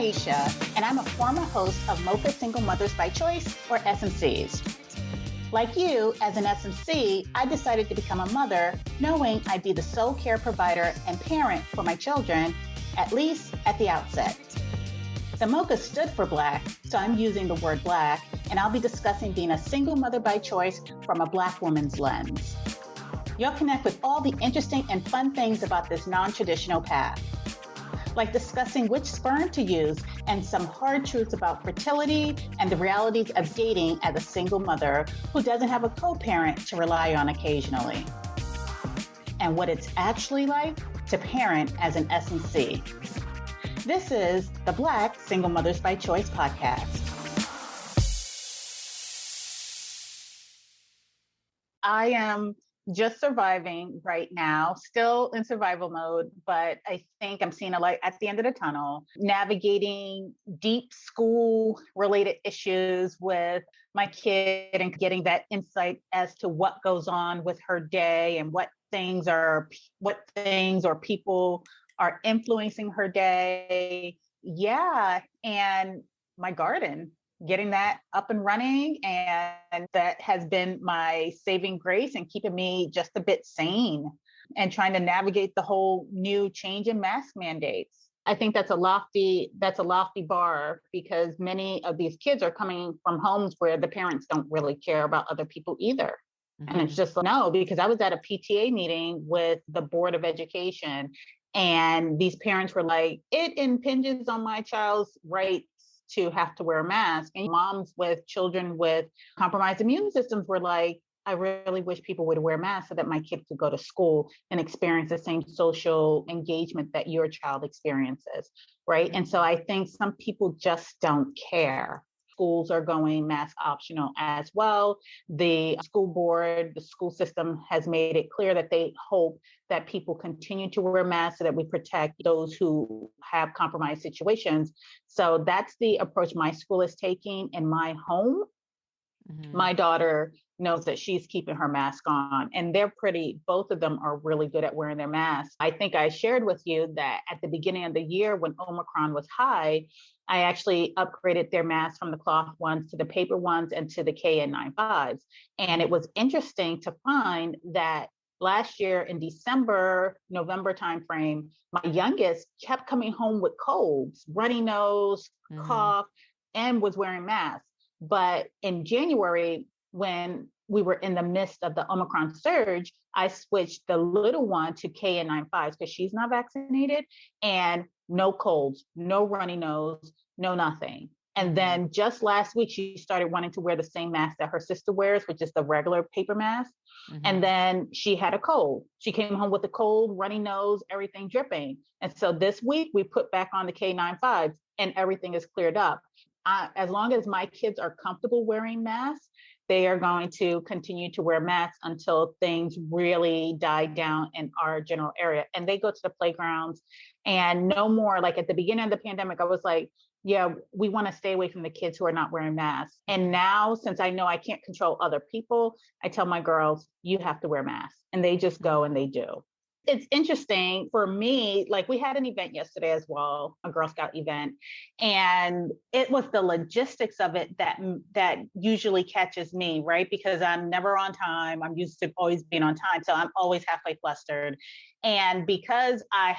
Aisha, and I'm a former host of Mocha Single Mothers by Choice, or SMCs. Like you, as an SMC, I decided to become a mother, knowing I'd be the sole care provider and parent for my children, at least at the outset. The Mocha stood for Black, so I'm using the word Black, and I'll be discussing being a single mother by choice from a Black woman's lens. You'll connect with all the interesting and fun things about this non-traditional path, like discussing which sperm to use and some hard truths about fertility and the realities of dating as a single mother who doesn't have a co-parent to rely on occasionally, and what it's actually like to parent as an S&C. This is the Black Single Mothers by Choice podcast. I am just surviving right now, still in survival mode, but I think I'm seeing a light at the end of the tunnel, navigating deep school related issues with my kid and getting that insight as to what goes on with her day and what things or people are influencing her day. Yeah. And my garden, getting that up and running. And that has been my saving grace and keeping me just a bit sane and trying to navigate the whole new change in mask mandates. I think that's a lofty bar, because many of these kids are coming from homes where the parents don't really care about other people either. Mm-hmm. And it's just no, because I was at a PTA meeting with the Board of Education, and these parents were like, it impinges on my child's right to have to wear a mask. And moms with children with compromised immune systems were like, I really wish people would wear masks so that my kid could go to school and experience the same social engagement that your child experiences, right? And so I think some people just don't care. Schools are going mask optional as well. The school board, the school system has made it clear that they hope that people continue to wear masks so that we protect those who have compromised situations. So that's the approach my school is taking in my home. Mm-hmm. My daughter knows that she's keeping her mask on, and both of them are really good at wearing their masks. I think I shared with you that at the beginning of the year when Omicron was high, I actually upgraded their masks from the cloth ones to the paper ones and to the KN95s. And it was interesting to find that last year in December, November timeframe, my youngest kept coming home with colds, runny nose, cough, and was wearing masks. But in January, when we were in the midst of the Omicron surge, I switched the little one to KN95s because she's not vaccinated, and no colds, no runny nose, no nothing. And then just last week, she started wanting to wear the same mask that her sister wears, which is the regular paper mask. Mm-hmm. And then she had a cold. She came home with a cold, runny nose, everything dripping. And so this week we put back on the K95s and everything is cleared up. As long as my kids are comfortable wearing masks, they are going to continue to wear masks until things really die down in our general area. And they go to the playgrounds and no more. Like at the beginning of the pandemic, I was like, yeah, we want to stay away from the kids who are not wearing masks. And now, since I know I can't control other people, I tell my girls, you have to wear masks. And they just go and they do. It's interesting for me, like we had an event yesterday as well, a Girl Scout event, and it was the logistics of it that usually catches me, right? Because I'm never on time. I'm used to always being on time. So I'm always halfway flustered. And because I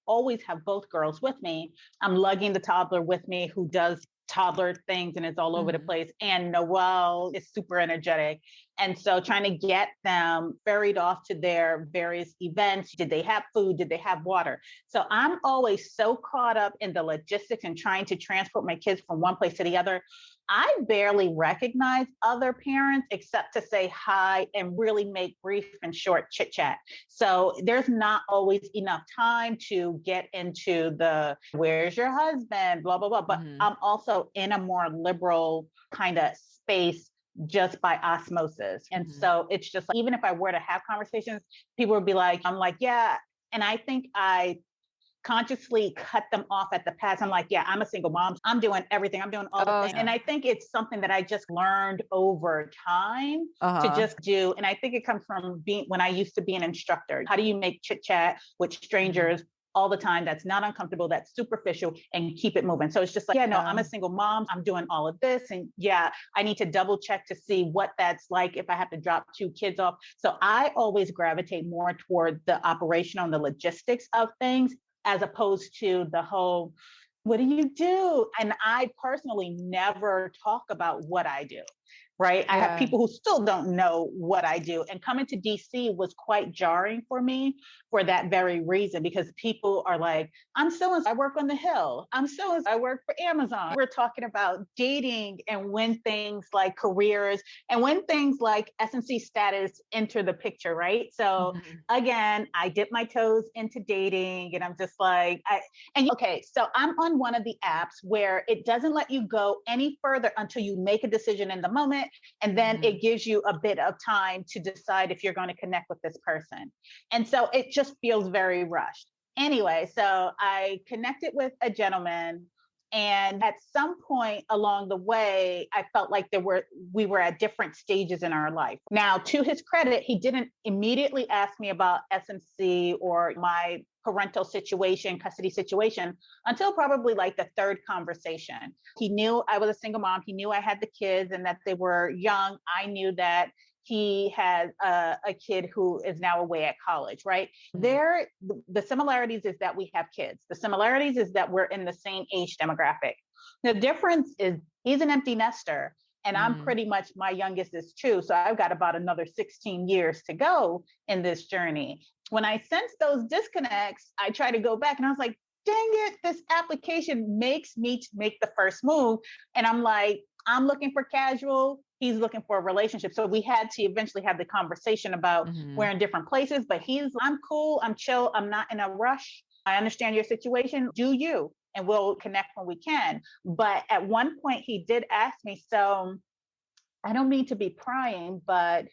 always have both girls with me, I'm lugging the toddler with me who does toddler things and it's all over the place. And Noelle is super energetic. And so trying to get them ferried off to their various events. Did they have food? Did they have water? So I'm always so caught up in the logistics and trying to transport my kids from one place to the other. I barely recognize other parents except to say hi and really make brief and short chit chat. So there's not always enough time to get into the where's your husband, blah, blah, blah. But I'm also in a more liberal kind of space just by osmosis. And so it's just like, even if I were to have conversations, people would be like, I'm like, yeah. And I think I consciously cut them off at the pass. I'm like, yeah, I'm a single mom. I'm doing everything. I'm doing all the things. Yeah. And I think it's something that I just learned over time to just do. And I think it comes from when I used to be an instructor. How do you make chit chat with strangers all the time, that's not uncomfortable, that's superficial, and keep it moving. So it's just like, yeah, no, I'm a single mom, I'm doing all of this. And yeah, I need to double check to see what that's like if I have to drop 2 kids off. So I always gravitate more toward the operational and the logistics of things, as opposed to the whole, what do you do? And I personally never talk about what I do. Right. I have people who still don't know what I do. And coming to DC was quite jarring for me for that very reason, because people are like, I'm so and so, I work on the Hill. I'm so and so, I work for Amazon. We're talking about dating and when things like careers and when things like S&C status enter the picture. Right. So again, I dip my toes into dating and I'm just like, okay, so I'm on one of the apps where it doesn't let you go any further until you make a decision in the moment. And then it gives you a bit of time to decide if you're going to connect with this person. And so it just feels very rushed. Anyway, so I connected with a gentleman. And at some point along the way, I felt like we were at different stages in our life. Now, to his credit, he didn't immediately ask me about SMC or my parental situation, custody situation, until probably like the 3rd conversation. He knew I was a single mom. He knew I had the kids and that they were young. I knew that he had a kid who is now away at college, right? The similarities is that we have kids. The similarities is that we're in the same age demographic. The difference is he's an empty nester and I'm pretty much, my youngest is 2. So I've got about another 16 years to go in this journey. When I sense those disconnects, I try to go back and I was like, dang it, this application makes me make the first move. And I'm like, I'm looking for casual. He's looking for a relationship. So we had to eventually have the conversation about we're in different places, but I'm cool. I'm chill. I'm not in a rush. I understand your situation. Do you? And we'll connect when we can. But at one point he did ask me, so I don't mean to be prying, but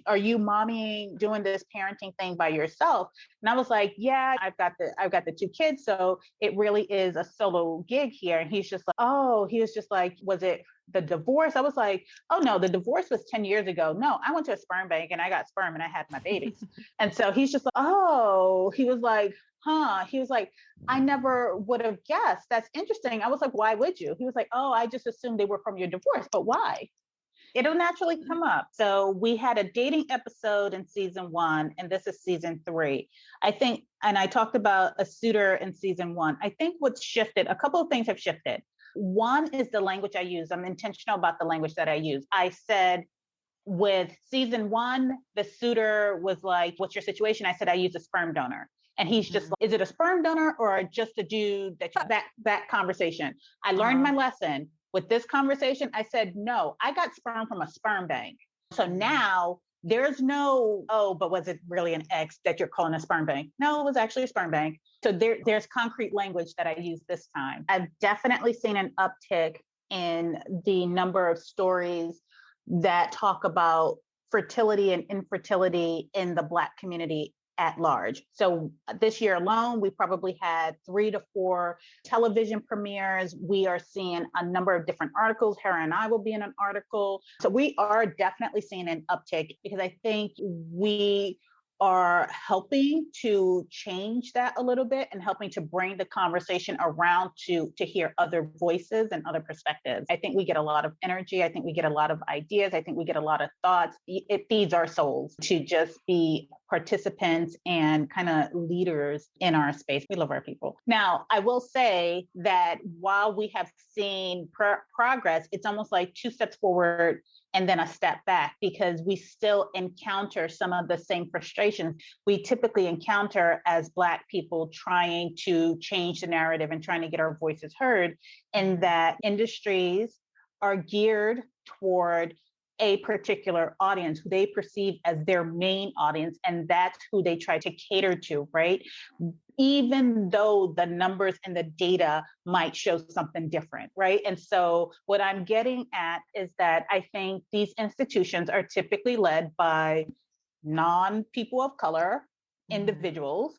are you mommying, doing this parenting thing by yourself? And I was like, yeah, I've got the 2 kids. So it really is a solo gig here. And he was just like, was it the divorce? I was like, oh no, the divorce was 10 years ago. No, I went to a sperm bank and I got sperm and I had my babies. And so he's just like, oh, he was like, huh. He was like, I never would have guessed. That's interesting. I was like, why would you? He was like, oh, I just assumed they were from your divorce, but why? It'll naturally come up. So we had a dating episode in season 1, and this is season 3. I think, and I talked about a suitor in season 1. I think what's shifted, a couple of things have shifted. One is the language I use. I'm intentional about the language that I use. I said with season 1, the suitor was like, what's your situation? I said, I use a sperm donor. And he's just like, is it a sperm donor or just a dude that conversation? I learned my lesson. With this conversation, I said, no, I got sperm from a sperm bank. So now there's no, oh, but was it really an ex that you're calling a sperm bank? No, it was actually a sperm bank. So there's concrete language that I use this time. I've definitely seen an uptick in the number of stories that talk about fertility and infertility in the Black community at large. So this year alone, we probably had 3 to 4 television premieres. We are seeing a number of different articles. Hera and I will be in an article. So we are definitely seeing an uptick because I think we are helping to change that a little bit and helping to bring the conversation around to hear other voices and other perspectives. I think we get a lot of energy. I think we get a lot of ideas. I think we get a lot of thoughts. It feeds our souls to just be participants and kind of leaders in our space. We love our people. Now, I will say that while we have seen progress, it's almost like 2 steps forward and then a step back because we still encounter some of the same frustrations we typically encounter as Black people trying to change the narrative and trying to get our voices heard, in that industries are geared toward a particular audience who they perceive as their main audience, and that's who they try to cater to, right? Even though the numbers and the data might show something different, right? And so what I'm getting at is that I think these institutions are typically led by non-people of color individuals,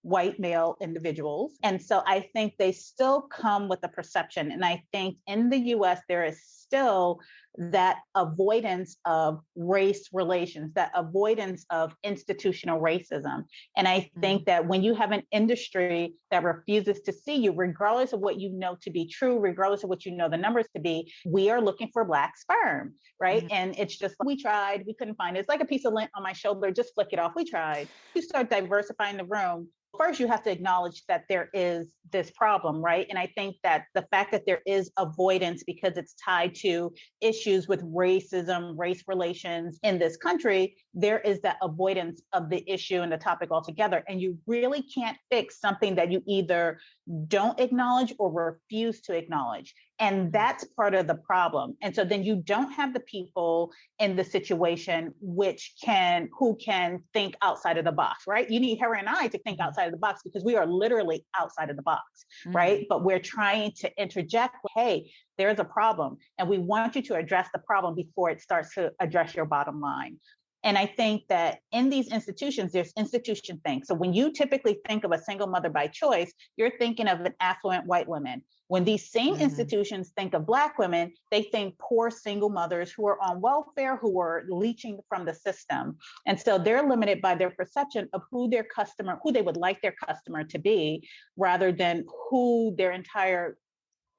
white male individuals. And so I think they still come with a perception. And I think in the US, there is still that avoidance of race relations, that avoidance of institutional racism. And I think that when you have an industry that refuses to see you, regardless of what you know to be true, regardless of what you know the numbers to be, we are looking for Black sperm, right? And it's just, we tried, we couldn't find it. It's like a piece of lint on my shoulder, just flick it off. We tried. You start diversifying the room. First, you have to acknowledge that there is this problem, right? And I think that the fact that there is avoidance because it's tied to issues with racism, race relations in this country, there is that avoidance of the issue and the topic altogether. And you really can't fix something that you either don't acknowledge or refuse to acknowledge. And that's part of the problem. And so then you don't have the people in the situation who can think outside of the box, right? You need her and I to think outside of the box because we are literally outside of the box, right? But we're trying to interject, hey, there's a problem. And we want you to address the problem before it starts to address your bottom line. And I think that in these institutions, there's institution things. So when you typically think of a single mother by choice, you're thinking of an affluent white woman. When these same institutions think of Black women, they think poor single mothers who are on welfare, who are leeching from the system. And so they're limited by their perception of who they would like their customer to be, rather than who their entire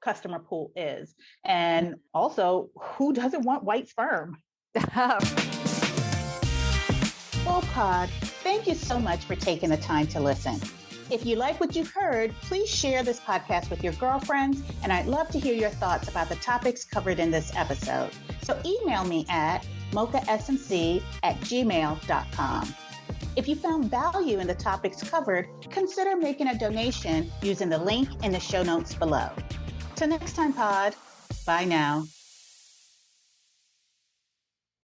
customer pool is. And also, who doesn't want white sperm? Well, Pod, thank you so much for taking the time to listen. If you like what you've heard, please share this podcast with your girlfriends, and I'd love to hear your thoughts about the topics covered in this episode. So email me at mochasmc@gmail.com. If you found value in the topics covered, consider making a donation using the link in the show notes below. Till next time, Pod. Bye now.